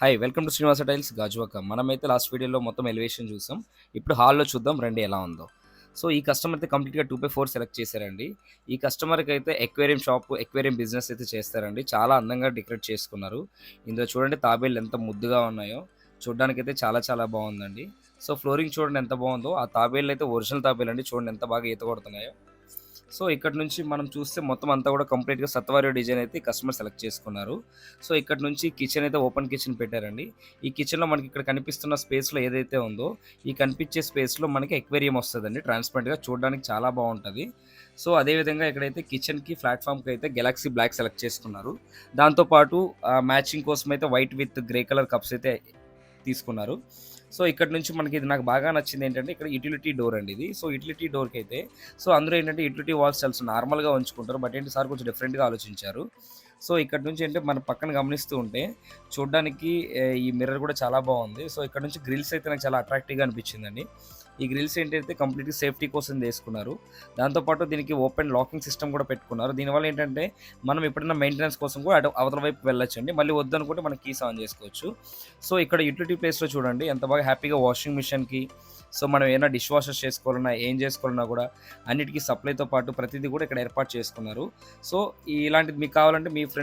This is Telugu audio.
Hi welcome to Srinivasa tiles Gajuwaka. మనమైతే లాస్ట్ వీడియోలో మొత్తం ఎలివేషన్ చూసాం. ఇప్పుడు హాల్‌లో చూద్దాం రండి ఎలా ఉందో. సో, ఈ కస్టమర్ అయితే కంప్లీట్‌గా 2/4 సెలెక్ట్ చేశారండి. ఈ కస్టమర్‌కి అయితే ఎక్వేరియం షాపు, ఎక్వేరియం బిజినెస్ అయితే చేస్తారండి. చాలా అందంగా డెకరేట్ చేసుకున్నారు. ఇందులో చూడండి తాబేళ్లు ఎంత ముద్దుగా ఉన్నాయో. చూడ్డానికైతే చాలా చాలా బావుందండి. సో, ఫ్లోరింగ్ చూడండి ఎంత బావుందో. ఆ తాబేళ్లయితే ఒరిజినల్ తాబేలండి. చూడండి ఎంత బాగా ఈత కొడుతున్నాయో. సో, ఇక్కడి నుంచి మనం చూస్తే మొత్తం అంతా కూడా కంప్లీట్‌గా సత్వారి డిజైన్ అయితే ఈ కస్టమర్ సెలెక్ట్ చేసుకున్నారు. సో, ఇక్కడి నుంచి కిచెన్ అయితే ఓపెన్ కిచెన్ పెట్టారండి. ఈ కిచెన్‌లో మనకి ఇక్కడ కనిపిస్తున్న స్పేస్‌లో ఏదైతే ఉందో, ఈ కనిపించే స్పేస్‌లో మనకి ఎక్వేరియం వస్తదండి. ట్రాన్స్‌పరెంట్‌గా చూడడానికి చాలా బావుంటది. సో, అదే విధంగా ఇక్కడైతే కిచెన్‌కి, ప్లాట్‌ఫార్మ్‌కి అయితే గెలాక్సీ బ్లాక్ సెలెక్ట్ చేసుకున్నారు. దాంతో పాటు మ్యాచింగ్ కోసం అయితే white with grey colour cups అయితే తీసుకున్నారు. సో, ఇక్కడి నుంచి మనకి ఇది నాకు బాగా నచ్చిందేంటంటే, ఇక్కడ యుటిలిటీ డోర్ అండి ఇది. సో, యుటిలిటీ డోర్‌కైతే అందులో ఏంటంటే యుటిలిటీ వాల్స్ చాలా నార్మల్‌గా ఉంచుకుంటారు. బట్ ఏంటి సార్ కొంచెం డిఫరెంట్‌గా ఆలోచించారు. సో, ఇక్కడి నుంచి అంటే మన పక్కన గమనిస్తూ ఉంటే చూడ్డానికి ఈ మిర్రర్ కూడా చాలా బావుంది. సో, ఇక్కడ నుంచి గ్రిల్స్ అయితే నాకు చాలా అట్రాక్టివ్‌గా అనిపించిందండి. ఈ గ్రిల్స్ ఏంటంటే కంప్లీట్‌గా సేఫ్టీ కోసం తీసుకున్నారు. దాంతో పాటు దీనికి ఓపెన్ లాకింగ్ సిస్టమ్ కూడా పెట్టుకున్నారు. దీనివల్ల ఏంటంటే మనం ఎప్పుడైనా మెయింటెనెన్స్ కోసం కూడా అటు అవతల వైపు వెళ్ళొచ్చండి. మళ్ళీ వద్దనుకుంటే మనం కీస్ ఆన్ చేసుకోవచ్చు. సో, ఇక్కడ యుటిలిటీ ప్లేస్‌లో చూడండి ఎంత బాగా హ్యాపీగా వాషింగ్ మిషన్‌కి మనం ఏమైనా డిష్ వాషర్స్ చేసుకోవాలన్నా, ఏం చేసుకోవాలన్నా కూడా అన్నిటికి సప్లైతో పాటు ప్రతీది కూడా ఇక్కడ ఏర్పాటు చేసుకున్నారు. సో, ఇలాంటిది మీకు కావాలంటే మీ ఫ్రెండ్స్